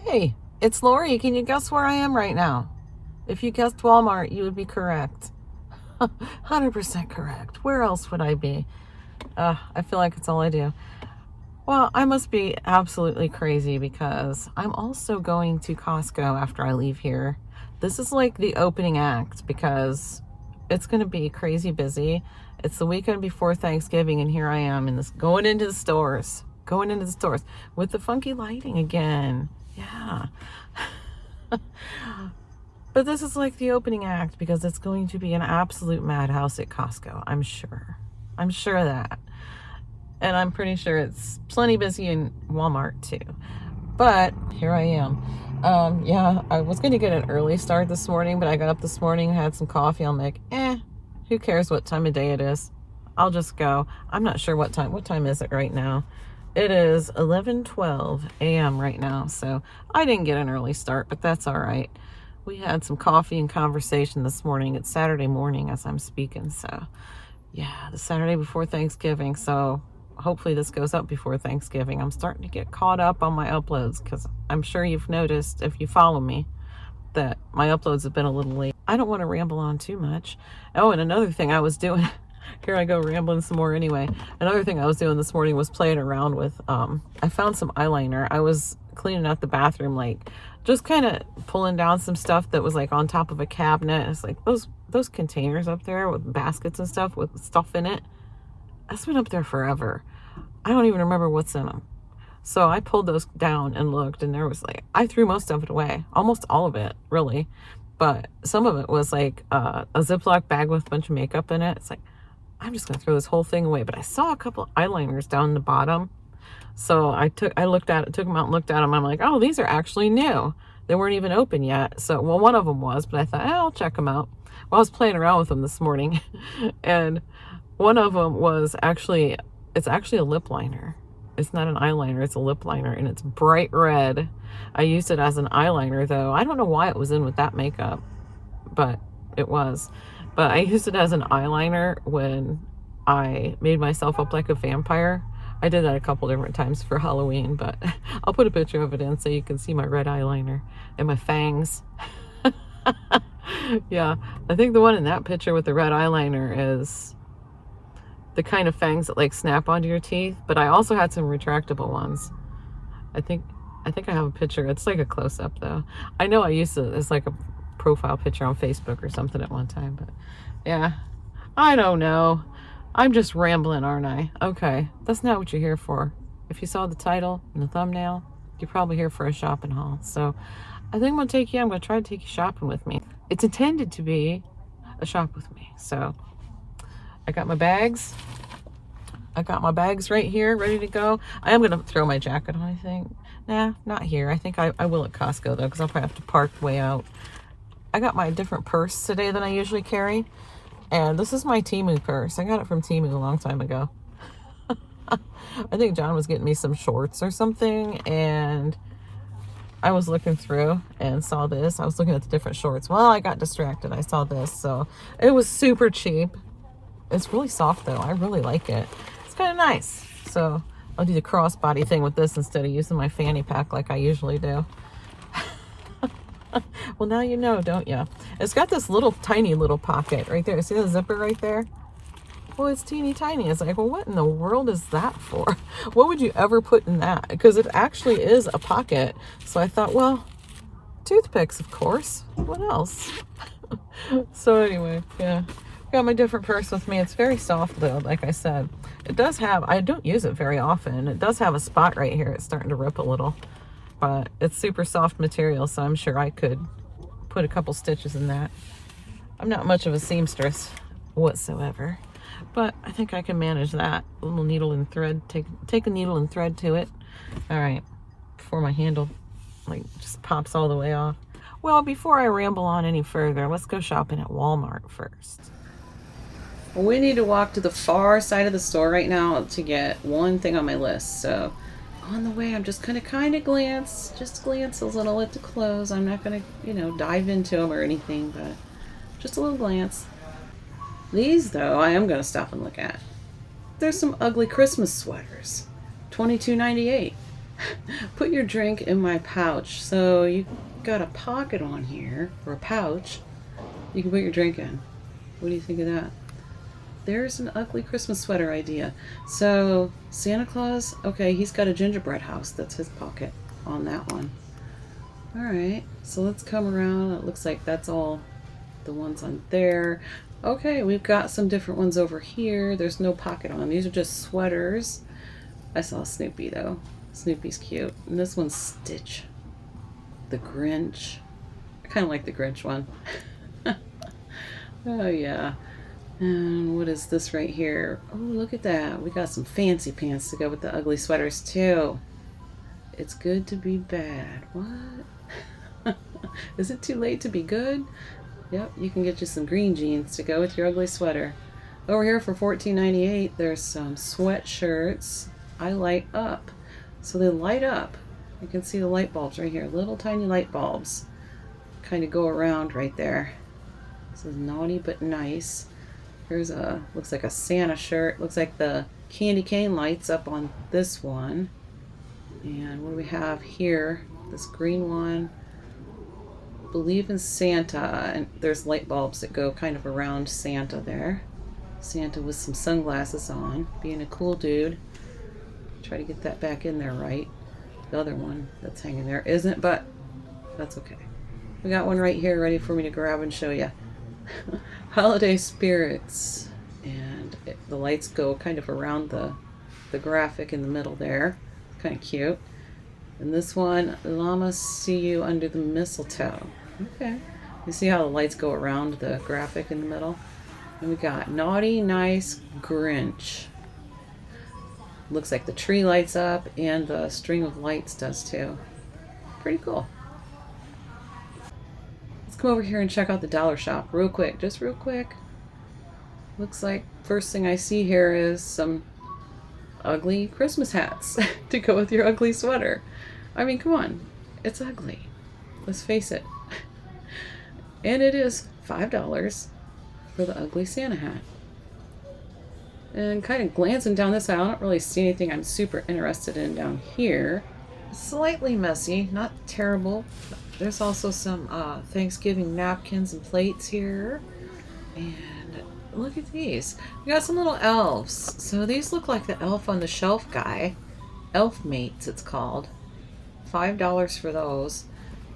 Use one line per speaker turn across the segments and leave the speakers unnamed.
Hey, it's Lori. Can you guess where I am right now? If you guessed Walmart, you would be correct. 100% correct. Where else would I be? I feel like it's all I do. Well, I must be absolutely crazy because I'm also going to Costco after I leave here. This is like the opening act because it's going to be crazy busy. It's the weekend before Thanksgiving, and here I am in this going into the stores with the funky lighting again. Yeah. But this is like the opening act because it's going to be an absolute madhouse at Costco, I'm sure. I'm sure of that. And I'm pretty sure it's plenty busy in Walmart too. But here I am. Yeah, I was going to get an early start this morning, but I got up this morning, had some coffee. I'm like, who cares what time of day it is? I'll just go. I'm not sure what time. What time is it right now? It is 11:12 a.m. right now, so I didn't get an early start, but that's all right. We had some coffee and conversation this morning. It's Saturday morning as I'm speaking, so yeah, the Saturday before Thanksgiving, so hopefully this goes up before Thanksgiving. I'm starting to get caught up on my uploads because I'm sure you've noticed, if you follow me, that my uploads have been a little late. I don't want to ramble on too much. Oh, and another thing I was doing, here I go rambling some more anyway. Another thing I was doing this morning was playing around with, I found some eyeliner. I was cleaning out the bathroom, like just kind of pulling down some stuff that was like on top of a cabinet. It's like those containers up there with baskets and stuff with stuff in it. That's been up there forever. I don't even remember what's in them. So I pulled those down and looked, and there was like, I threw most of it away, almost all of it, really. But some of it was like a Ziploc bag with a bunch of makeup in it. It's like, I'm just gonna throw this whole thing away. But I saw a couple eyeliners down the bottom. So I took them out and looked at them. I'm like, oh, these are actually new. They weren't even open yet. So, well, one of them was, but I thought, I'll check them out. Well, I was playing around with them this morning, and one of them was it's actually a lip liner. It's not an eyeliner, it's a lip liner, and it's bright red. I used it as an eyeliner, though. I don't know why it was in with that makeup, but it was. But I used it as an eyeliner when I made myself up like a vampire. I did that a couple different times for Halloween, but I'll put a picture of it in so you can see my red eyeliner and my fangs. Yeah, I think the one in that picture with the red eyeliner is the kind of fangs that like snap onto your teeth, but I also had some retractable ones. I think I have a picture. It's like a close-up though. I know I used it as like a profile picture on Facebook or something at one time, but yeah, I don't know. I'm just rambling, aren't I? Okay, that's not what you're here for. If you saw the title and the thumbnail, you're probably here for a shopping haul. So I think I'm gonna try to take you shopping with me. It's intended to be a shop with me. So I got my bags. Right here, ready to go. I am gonna throw my jacket on, I think. Nah, not here. I think I will at Costco though, because I'll probably have to park way out. I got my different purse today than I usually carry. And this is my Temu purse. I got it from Temu a long time ago. I think John was getting me some shorts or something, and I was looking through and saw this. I was looking at the different shorts. Well, I got distracted. I saw this, so it was super cheap. It's really soft though. I really like it. It's kind of nice. So I'll do the crossbody thing with this instead of using my fanny pack like I usually do. Well, now you know, don't you? It's got this little tiny little pocket right there. See the zipper right there? Well, it's teeny tiny. It's like, well, what in the world is that for? What would you ever put in that? Because it actually is a pocket. So I thought, well, toothpicks, of course. What else? So anyway, yeah. Got my different purse with me. It's very soft though, like I said. It does have, I don't use it very often. It does have a spot right here. It's starting to rip a little. But it's super soft material, so I'm sure I could put a couple stitches in that. I'm not much of a seamstress whatsoever, but I think I can manage that. A little needle and thread, take a needle and thread to it. All right, before my handle like just pops all the way off. Well, before I ramble on any further, let's go shopping at Walmart first. We need to walk to the far side of the store right now to get one thing on my list, so on the way, I'm just gonna kind of glance a little at the clothes. I'm not gonna, dive into them or anything, but just a little glance. These, though, I am gonna stop and look at. There's some ugly Christmas sweaters, $22.98. Put your drink in my pouch. So you got a pocket on here, or a pouch. You can put your drink in. What do you think of that? There's an ugly Christmas sweater idea. So Santa Claus, okay, he's got a gingerbread house. That's his pocket on that one. All right, so let's come around. It looks like that's all the ones on there. Okay, we've got some different ones over here. There's no pocket on. These are just sweaters. I saw Snoopy though. Snoopy's cute. And this one's Stitch. The Grinch. I kind of like the Grinch one. Oh yeah. And what is this right here? Oh, look at that. We got some fancy pants to go with the ugly sweaters too. It's good to be bad. What? Is it too late to be good? Yep, you can get you some green jeans to go with your ugly sweater. Over here for $14.98, there's some sweatshirts. I light up. So they light up. You can see the light bulbs right here. Little tiny light bulbs. Kind of go around right there. This is naughty but nice. Here's a, looks like a Santa shirt. Looks like the candy cane lights up on this one. And what do we have here? This green one. Believe in Santa, and there's light bulbs that go kind of around Santa there. Santa with some sunglasses on, being a cool dude. Try to get that back in there right. The other one that's hanging there isn't, but that's okay. We got one right here ready for me to grab and show you. Holiday spirits, and the lights go kind of around the graphic in the middle there. It's kind of cute. And this one, Llama see you under the mistletoe. Okay. You see how the lights go around the graphic in the middle? And we got Naughty Nice Grinch. Looks like the tree lights up and the string of lights does too. Pretty cool. Let's come over here and check out the dollar shop real quick. Just real quick. Looks like first thing I see here is some ugly Christmas hats to go with your ugly sweater. I mean, come on. It's ugly. Let's face it. And it is $5 for the ugly Santa hat. And kind of glancing down this aisle, I don't really see anything I'm super interested in down here. Slightly messy, not terrible. There's also some Thanksgiving napkins and plates here. And look at these. We got some little elves. So these look like the elf on the shelf guy. Elf mates, it's called. $5 for those.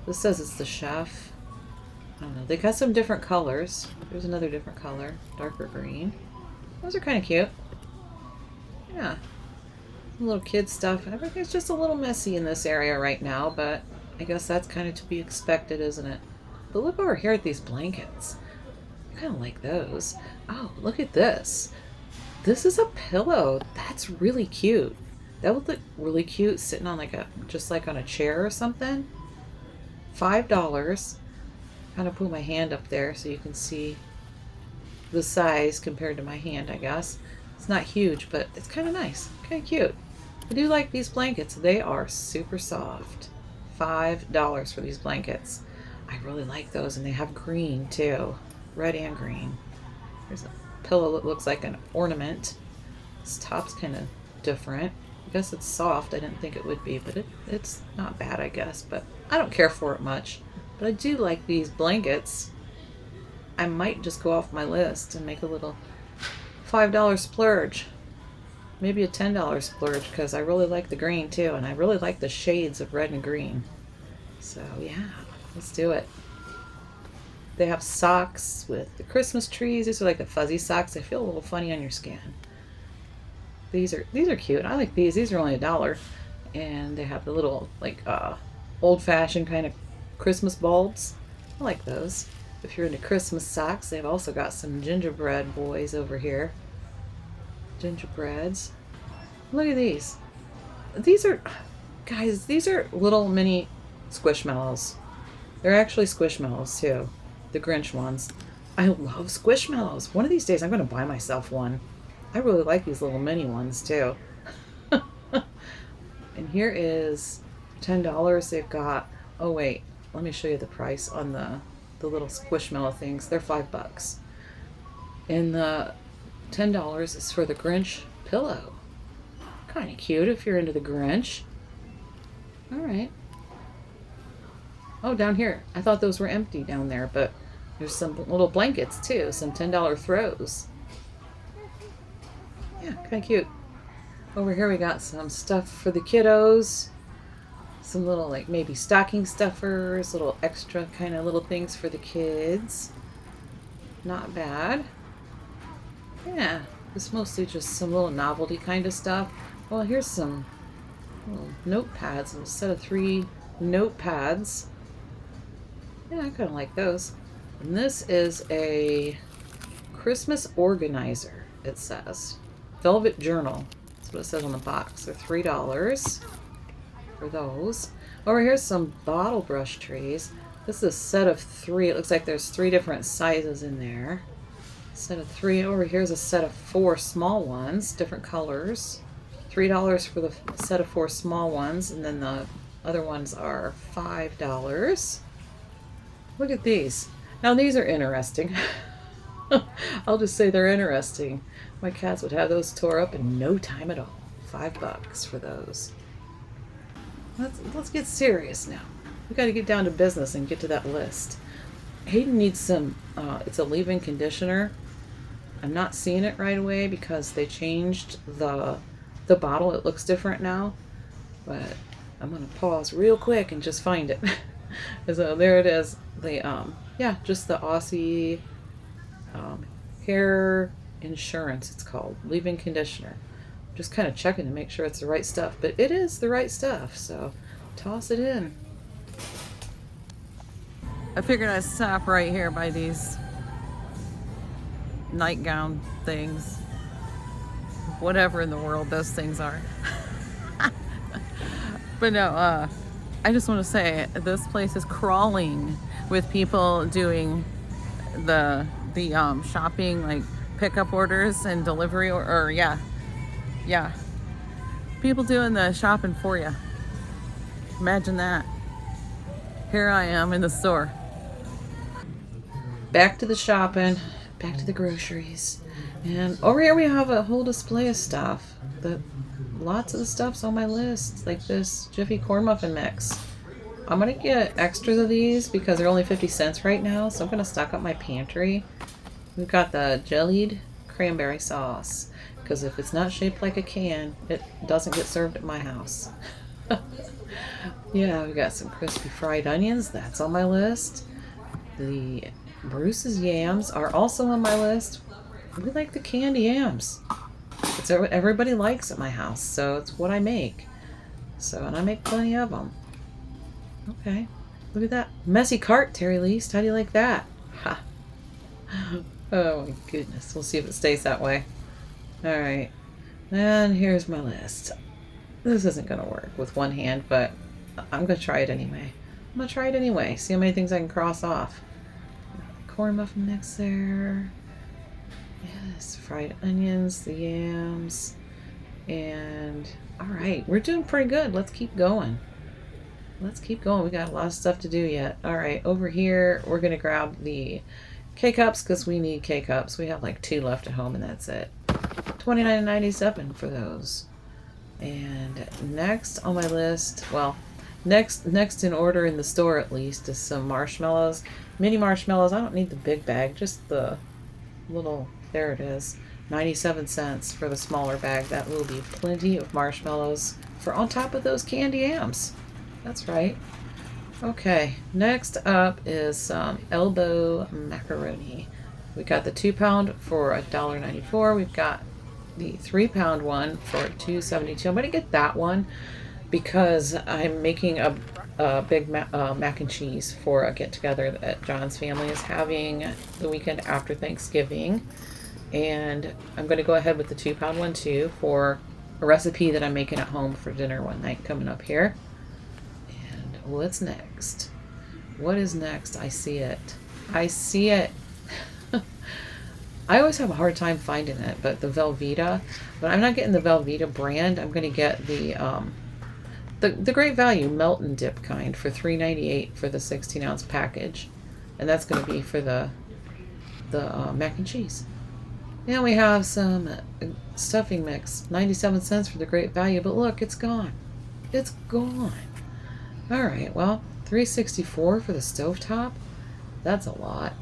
This says it's the chef. I don't know. They got some different colors. There's another different color. Darker green. Those are kind of cute. Yeah. Some little kid stuff. Everything's just a little messy in this area right now, but I guess that's kind of to be expected, isn't it? But look over here at these blankets. I kind of like those. Oh, look at this. This is a pillow. That's really cute. That would look really cute sitting on like just like on a chair or something. $5. Kind of put my hand up there so you can see the size compared to my hand, I guess. It's not huge, but it's kind of nice. Kind of cute. I do like these blankets. They are super soft. $5 for these blankets. I really like those, and they have green too. Red and green. There's a pillow that looks like an ornament. This top's kind of different. I guess it's soft. I didn't think it would be, but it's not bad, I guess. But I don't care for it much. But I do like these blankets. I might just go off my list and make a little $5 splurge. Maybe a $10 splurge, because I really like the green too, and I really like the shades of red and green. So yeah, let's do it. They have socks with the Christmas trees. These are like the fuzzy socks. They feel a little funny on your skin. These are cute. I like these. These are only $1. And they have the little like old-fashioned kind of Christmas bulbs. I like those. If you're into Christmas socks, they've also got some gingerbread boys over here. Gingerbreads. Look at these. These are, guys, these are little mini Squishmallows. They're actually Squishmallows too. The Grinch ones. I love Squishmallows. One of these days I'm going to buy myself one. I really like these little mini ones too. And here is $10. They've got, oh wait, let me show you the price on the little Squishmallow things. They're $5. And the $10 is for the Grinch pillow. Kind of cute if you're into the Grinch. All right. Oh, down here. I thought those were empty down there, but there's some little blankets too. Some $10 throws. Yeah, kind of cute. Over here we got some stuff for the kiddos. Some little, like, maybe stocking stuffers, little extra kind of little things for the kids. Not bad. Yeah, it's mostly just some little novelty kind of stuff. Well, here's some little notepads. A set of 3 notepads. Yeah, I kind of like those. And this is a Christmas organizer, it says. Velvet journal. That's what it says on the box. They're $3 for those. Over here's some bottle brush trees. This is a set of 3. It looks like there's 3 different sizes in there. Set of 3. Over here's a set of 4 small ones, different colors. $3 for the set of 4 small ones, and then the other ones are $5. Look at these. Now these are interesting. I'll just say they're interesting. My cats would have those tore up in no time at all. $5 for those. Let's get serious now. We got to get down to business and get to that list. Hayden needs some. It's a leave-in conditioner. I'm not seeing it right away because they changed the bottle. It looks different now, but I'm gonna pause real quick and just find it. So there it is. The yeah, just the Aussie hair insurance. It's called leave-in conditioner. Just kind of checking to make sure it's the right stuff, but it is the right stuff. So toss it in. I figured I'd stop right here by these nightgown things, whatever in the world those things are. But no, I just want to say this place is crawling with people doing the shopping, like pickup orders and delivery, or yeah, people doing the shopping for you. Imagine that. Here I am in the store. Back to the shopping, back to the groceries. And over here we have a whole display of stuff. Lots of the stuff's on my list, like this Jiffy corn muffin mix. I'm gonna get extras of these because they're only 50 cents right now, so I'm gonna stock up my pantry. We've got the jellied cranberry sauce, because if it's not shaped like a can, it doesn't get served at my house. Yeah, we got some crispy fried onions. That's on my list. The Bruce's yams are also on my list. We like the candy yams. It's what everybody likes at my house, so it's what I make. So, and I make plenty of them. Okay, look at that messy cart, Terry Least. How do you like that? Ha! Oh my goodness. We'll see if it stays that way. All right, and here's my list. This isn't gonna work with one hand, but I'm gonna try it anyway. See how many things I can cross off. Corn muffin mix there. Yes, fried onions, the yams, and all right, we're doing pretty good. Let's keep going. We got a lot of stuff to do yet. All right, over here we're gonna grab the K-cups because we need K-cups. We have like 2 left at home, and that's it. $29.97 for those. And next on my list, well, next in order in the store at least, is some marshmallows, mini marshmallows. I don't need the big bag, just the little. There it is, 97 cents for the smaller bag. That will be plenty of marshmallows for on top of those candy yams. That's right. Okay, next up is some elbow macaroni. We got the 2-pound for $1.94. We've got the 3-pound one for $2.72. I'm gonna get that one because I'm making a big mac and cheese for a get-together that John's family is having the weekend after Thanksgiving. And I'm going to go ahead with the 2-pound one too for a recipe that I'm making at home for dinner one night coming up here. And what's next? What is next? I see it. I always have a hard time finding it, but the Velveeta. But I'm not getting the Velveeta brand. I'm going to get the Great Value melt and dip kind for $3.98 for the 16-ounce package, and that's going to be for the mac and cheese. And we have some stuffing mix, 97 cents for the Great Value, but look, it's gone. It's gone. All right, well, $3.64 for the stovetop. That's a lot.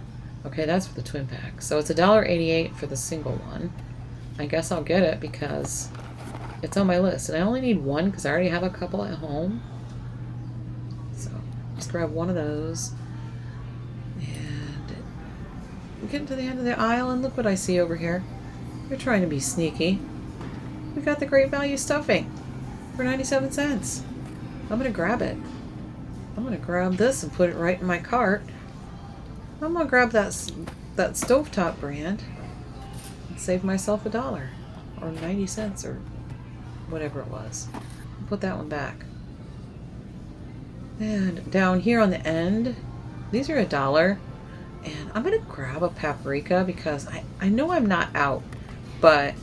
Okay, that's for the twin pack. So it's $1.88 for the single one. I guess I'll get it because it's on my list. And I only need one because I already have a couple at home. So just grab one of those. And we're getting to the end of the aisle, and look what I see over here. You're trying to be sneaky. We got the Great Value stuffing for 97 cents. I'm going to grab it. I'm going to grab this and put it right in my cart. I'm going to grab that stovetop brand and save myself $1 or 90 cents or whatever it was. I'll put that one back. And down here on the end, these are $1. And I'm going to grab a paprika because I know I'm not out, but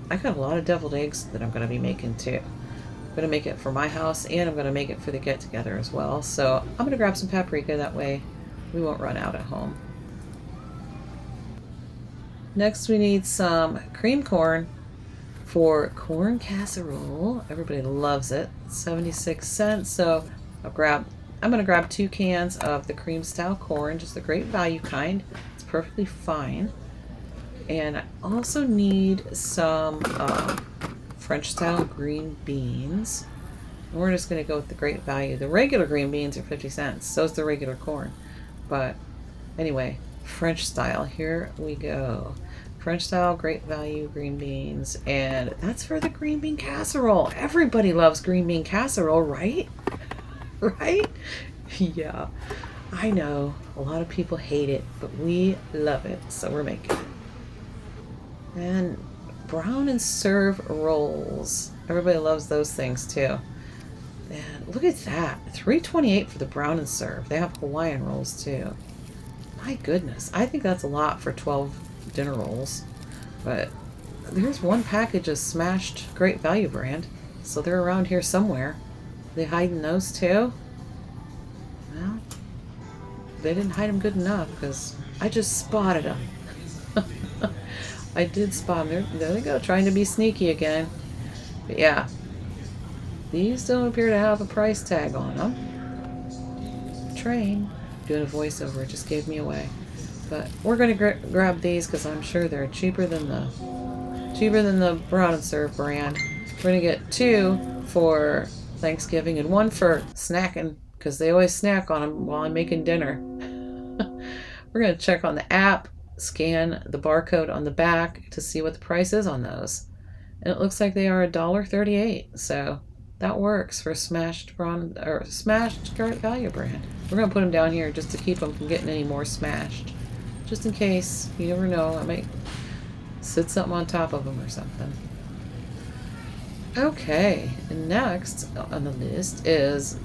I got a lot of deviled eggs that I'm going to be making too. I'm going to make it for my house, and I'm going to make it for the get-together as well. So I'm going to grab some paprika, that way we won't run out at home. Next we need some cream corn for corn casserole. Everybody loves it. 76 cents. So I'm going to grab 2 cans of the cream style corn, just the Great Value kind. It's perfectly fine. And I also need some French style green beans. And we're just going to go with the Great Value. The regular green beans are 50 cents. So is the regular corn. But anyway, French style. Here we go. French style, Great Value green beans. And that's for the green bean casserole. Everybody loves green bean casserole, right? Right? Yeah, I know. A lot of people hate it, but we love it. So we're making it. And brown and serve rolls. Everybody loves those things too. And look at that. $3.28 for the brown and serve. They have Hawaiian rolls too. My goodness. I think that's a lot for 12 dinner rolls. But there's one package of smashed Great Value brand. So they're around here somewhere. They hiding those too? Well, they didn't hide them good enough because I just spotted them. I did spot them. There they go, trying to be sneaky again. But yeah, these don't appear to have a price tag on them. Train. Doing a voiceover, it just gave me away. But we're going to grab these because I'm sure they're cheaper than the brown and serve brand. We're going to get 2 for Thanksgiving and 1 for snacking because they always snack on them while I'm making dinner. We're going to check on the app, scan the barcode on the back to see what the price is on those. And it looks like they are $1.38. So that works for smashed Great Value brand. We're going to put them down here just to keep them from getting any more smashed. Just in case. You never know. I might sit something on top of them or something. Okay. And next on the list is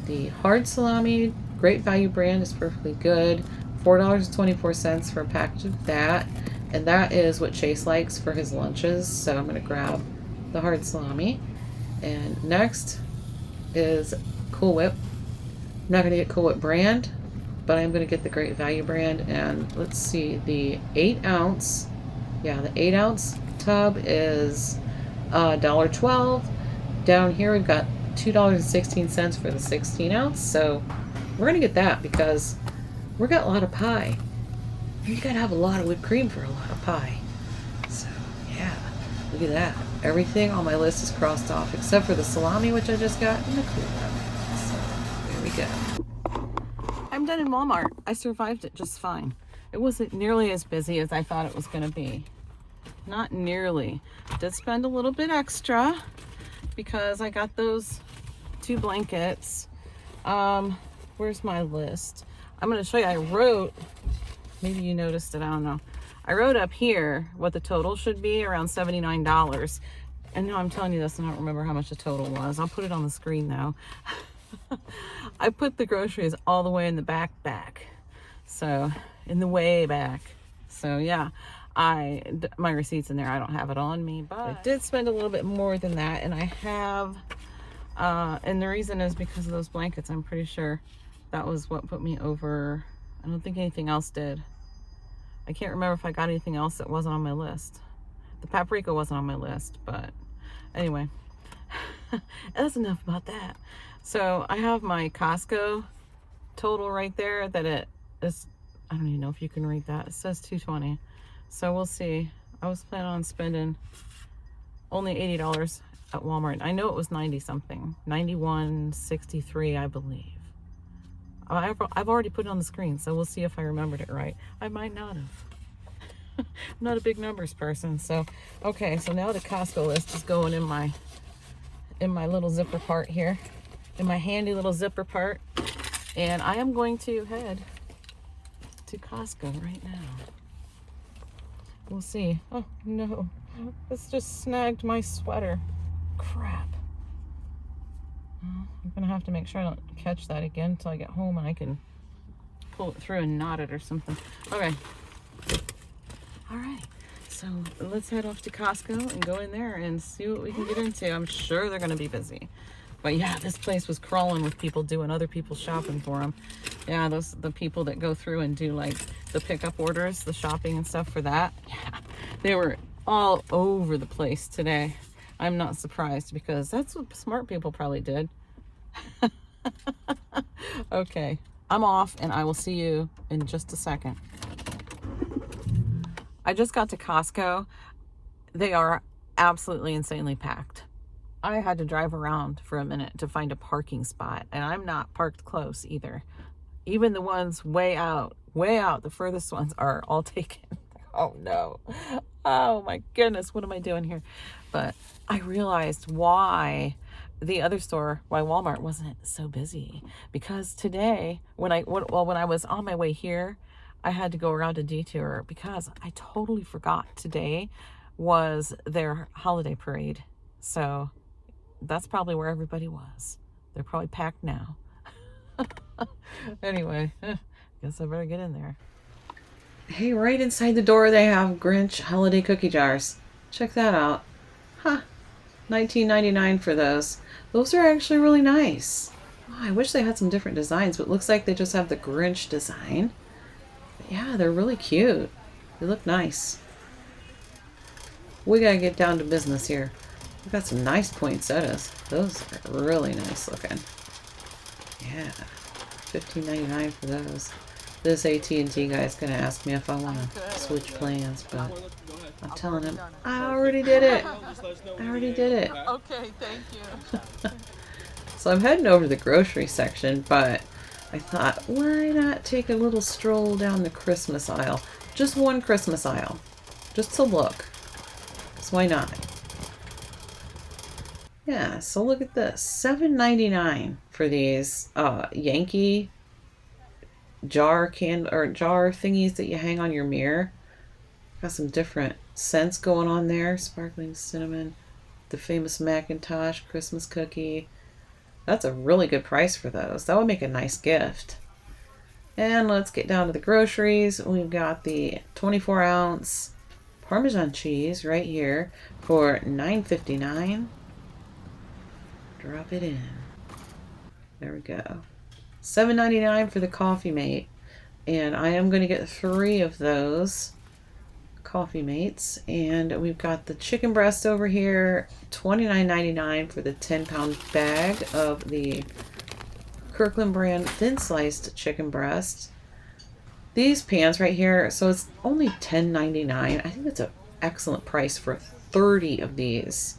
the hard salami. Great Value brand is perfectly good. $4.24 for a package of that. And that is what Chase likes for his lunches. So I'm going to grab the hard salami. And next is Cool Whip. I'm not going to get Cool Whip brand, but I'm going to get the Great Value brand. And let's see, the 8 ounce. Yeah, the 8 ounce tub is $1.12. Down here we've got $2.16 for the 16 ounce. So we're going to get that because we got a lot of pie. You got to have a lot of whipped cream for a lot of pie. So yeah, look at that. Everything on my list is crossed off except for the salami, which I just got, and the Cool Whip. So there we go. I'm done in Walmart. I survived it just fine. It wasn't nearly as busy as I thought it was going to be. Not nearly. Did spend a little bit extra because I got those 2 blankets. Where's my list? I'm going to show you. I wrote, maybe you noticed it, I don't know. I wrote up here what the total should be, around $79. And now I'm telling you this, I don't remember how much the total was. I'll put it on the screen though. I put the groceries all the way in the back. So, in the way back. So yeah, my receipt's in there. I don't have it on me, but I did spend a little bit more than that. And I have, and the reason is because of those blankets. I'm pretty sure that was what put me over. I don't think anything else did. I can't remember if I got anything else that wasn't on my list. The paprika wasn't on my list, but anyway, that's enough about that. So I have my Costco total right there that it is, I don't even know if you can read that. It says 220. So we'll see. I was planning on spending only $80 at Walmart. I know it was 90 something, 91.63, I believe. I've already put it on the screen, so we'll see if I remembered it right. I might not have. I'm not a big numbers person, so okay. So now the Costco list is going in my little zipper part here, in my handy little zipper part, and I am going to head to Costco right now. We'll see. Oh no, this just snagged my sweater. Crap. Well, I'm gonna have to make sure I don't catch that again until I get home and I can pull it through and knot it or something. Okay. All right. So let's head off to Costco and go in there and see what we can get into. I'm sure they're gonna be busy. But yeah, this place was crawling with people doing other people's shopping for them. Yeah, the people that go through and do like the pickup orders, the shopping and stuff for that. Yeah, they were all over the place today. I'm not surprised because that's what smart people probably did. Okay, I'm off and I will see you in just a second. I just got to Costco. They are absolutely insanely packed. I had to drive around for a minute to find a parking spot, and I'm not parked close either. Even the ones way out, the furthest ones are all taken. Oh no. Oh my goodness, what am I doing here? But I realized why Walmart wasn't so busy. Because today, when I was on my way here, I had to go around a detour because I totally forgot today was their holiday parade. So that's probably where everybody was. They're probably packed now. Anyway, guess I better get in there. Hey, right inside the door they have Grinch holiday cookie jars. Check that out. Huh. $19.99 for those. Those are actually really nice. Oh, I wish they had some different designs, but it looks like they just have the Grinch design. But yeah, they're really cute. They look nice. We gotta get down to business here. We've got some nice poinsettias. Those are really nice looking. Yeah. $15.99 for those. This AT&T guy is going to ask me if I want to switch plans, but I'm telling him, I already did it. I already did it.
Okay, thank you.
So I'm heading over to the grocery section, but I thought, why not take a little stroll down the Christmas aisle? Just one Christmas aisle. Just to look. So why not? Yeah, so look at this. $7.99 for these Yankee jar thingies that you hang on your mirror. Got some different scents going on there. Sparkling cinnamon, the famous Macintosh Christmas cookie. That's a really good price for those. That would make a nice gift. And let's get down to the groceries. We've got the 24-ounce Parmesan cheese right here for $9.59. Drop it in. There we go. $7.99 for the Coffee Mate. And I am going to get 3 of those Coffee Mates. And we've got the chicken breast over here. $29.99 for the 10-pound bag of the Kirkland brand thin sliced chicken breast. These pans right here, so it's only $10.99. I think that's an excellent price for 30 of these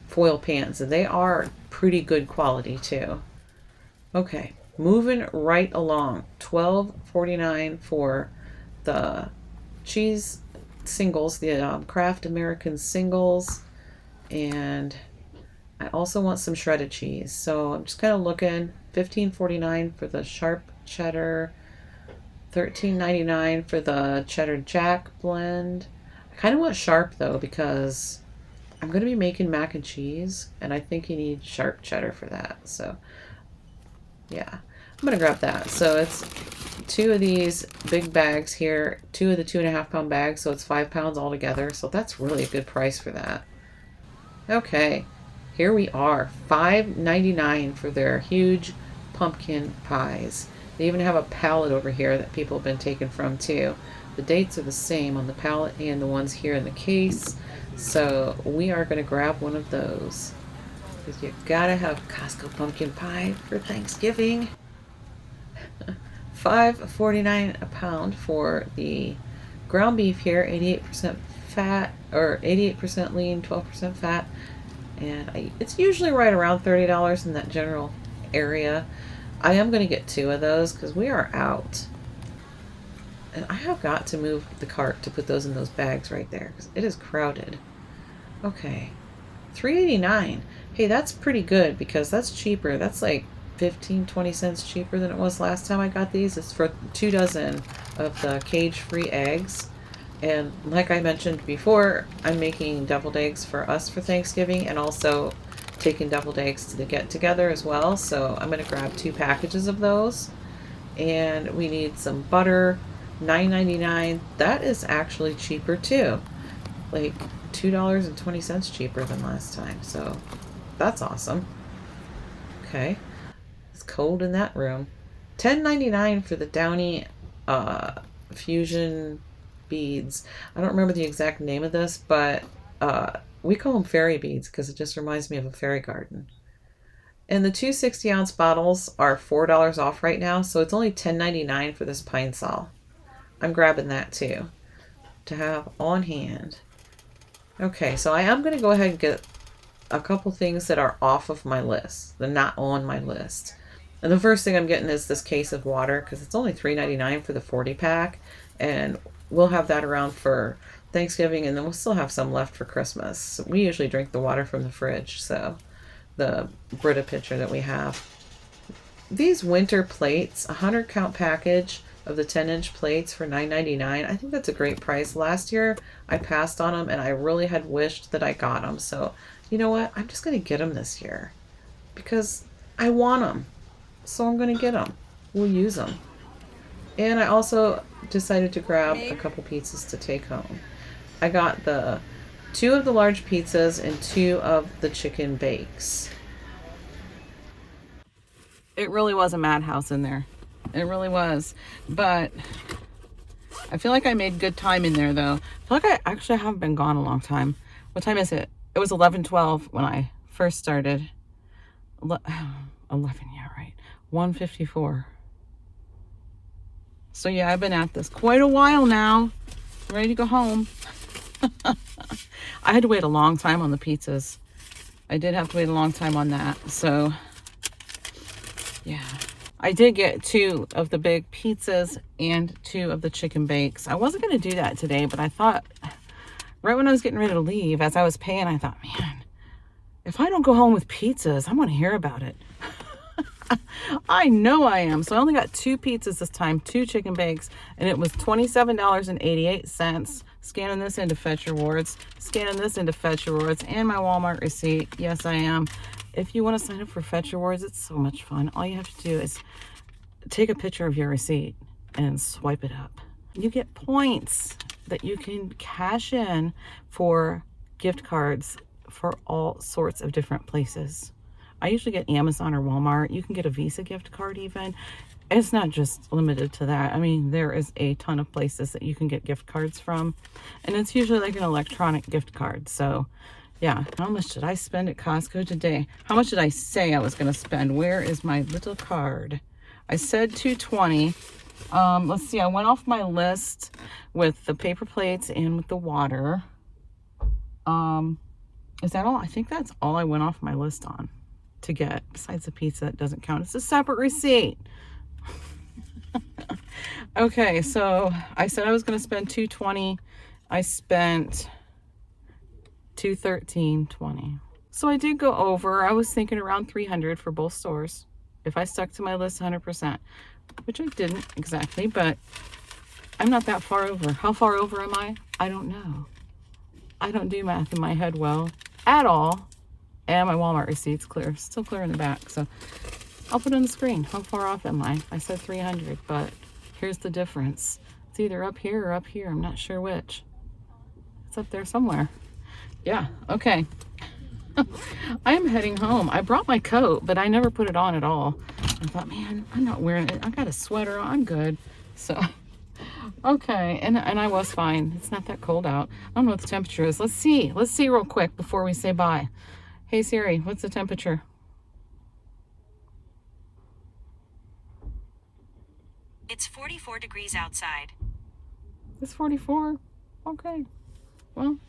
foil pans. And they are pretty good quality too. Okay, moving right along. $12.49 for the cheese singles, the Kraft American singles, and I also want some shredded cheese. So I'm just kind of looking. $15.49 for the sharp cheddar, $13.99 for the cheddar jack blend. I kind of want sharp though because I'm going to be making mac and cheese, and I think you need sharp cheddar for that. So yeah, I'm going to grab that. So it's 2 of these big bags here, 2 of the 2.5-pound bags, so it's 5 pounds altogether. So that's really a good price for that. Okay, here we are. $5.99 for their huge pumpkin pies. They even have a pallet over here that people have been taken from too. The dates are the same on the pallet and the ones here in the case. So we are going to grab one of those. Because you gotta have Costco pumpkin pie for Thanksgiving. $5.49 a pound for the ground beef here, 88% fat, or 88% lean, 12% fat. And it's usually right around $30 in that general area. I am going to get 2 of those because we are out. And I have got to move the cart to put those in those bags right there because it is crowded. Okay, $3.89. Hey, that's pretty good because that's cheaper. That's like 15-20 cents cheaper than it was last time I got these. It's for 2 dozen of the cage-free eggs. And like I mentioned before, I'm making deviled eggs for us for Thanksgiving and also taking deviled eggs to the get-together as well. So I'm going to grab 2 packages of those. And we need some butter, $9.99. That is actually cheaper too. Like $2.20 cheaper than last time. So that's awesome. Okay. It's cold in that room. $10.99 for the Downy Fusion beads. I don't remember the exact name of this, but we call them fairy beads because it just reminds me of a fairy garden. And the 2 60-ounce bottles are $4 off right now, so it's only $10.99 for this Pine Sol. I'm grabbing that too to have on hand. Okay, so I am going to go ahead and get a couple things that are off of my list. They're not on my list. And the first thing I'm getting is this case of water because it's only $3.99 for the 40 pack. And we'll have that around for Thanksgiving, and then we'll still have some left for Christmas. We usually drink the water from the fridge, so the Brita pitcher that we have. These winter plates, a 100 count package of the 10-inch plates for $9.99. I think that's a great price. Last year I passed on them and I really had wished that I got them. So you know what? I'm just going to get them this year because I want them. So I'm going to get them. We'll use them. And I also decided to grab a couple pizzas to take home. I got the 2 of the large pizzas and 2 of the chicken bakes. It really was a madhouse in there. It really was. But I feel like I made good time in there, though. I feel like I actually haven't been gone a long time. What time is it? It was 11:12 when I first started. 11, yeah, right. 1:54. So yeah, I've been at this quite a while now. I'm ready to go home. I had to wait a long time on the pizzas. I did have to wait a long time on that. So yeah, I did get 2 of the big pizzas and 2 of the chicken bakes. I wasn't going to do that today, but I thought right when I was getting ready to leave, as I was paying, I thought, man, if I don't go home with pizzas, I'm going to hear about it. I know I am. So I only got 2 pizzas this time, 2 chicken bakes, and it was $27.88. Scanning this into Fetch Rewards, scanning this into Fetch Rewards, and my Walmart receipt. Yes, I am. If you want to sign up for Fetch Rewards, it's so much fun. All you have to do is take a picture of your receipt and swipe it up. You get points that you can cash in for gift cards for all sorts of different places. I usually get Amazon or Walmart. You can get a Visa gift card even. It's not just limited to that. I mean, there is a ton of places that you can get gift cards from. And it's usually like an electronic gift card. So, yeah. How much did I spend at Costco today? How much did I say I was going to spend? Where is my little card? I said $2.20. Let's see. I went off my list with the paper plates and with the water. Is that all? I think that's all I went off my list on to get. Besides the pizza, that doesn't count. It's a separate receipt. Okay, so I said I was going to spend $2.20. I spent $213.20. So I did go over. I was thinking around $300 for both stores if I stuck to my list 100%, which I didn't exactly, but I'm not that far over. How far over am I? I don't know. I don't do math in my head well at all. And my Walmart receipt's clear, still clear in the back. So I'll put it on the screen. How far off am I? I said 300, but here's the difference. It's either up here or up here. I'm not sure which. It's up there somewhere. Yeah, okay. I am heading home. I brought my coat, but I never put it on at all. I thought, man, I'm not wearing it. I got a sweater on. I'm good. So, okay. And I was fine. It's not that cold out. I don't know what the temperature is. Let's see. Let's see real quick before we say bye. Hey Siri, what's the temperature?
It's 44 degrees outside.
It's 44. Okay. Well,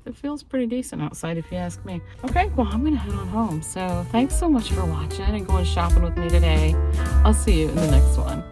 it feels pretty decent outside if you ask me. Okay, well, I'm gonna head on home. So thanks so much for watching and going shopping with me today. I'll see you in the next one.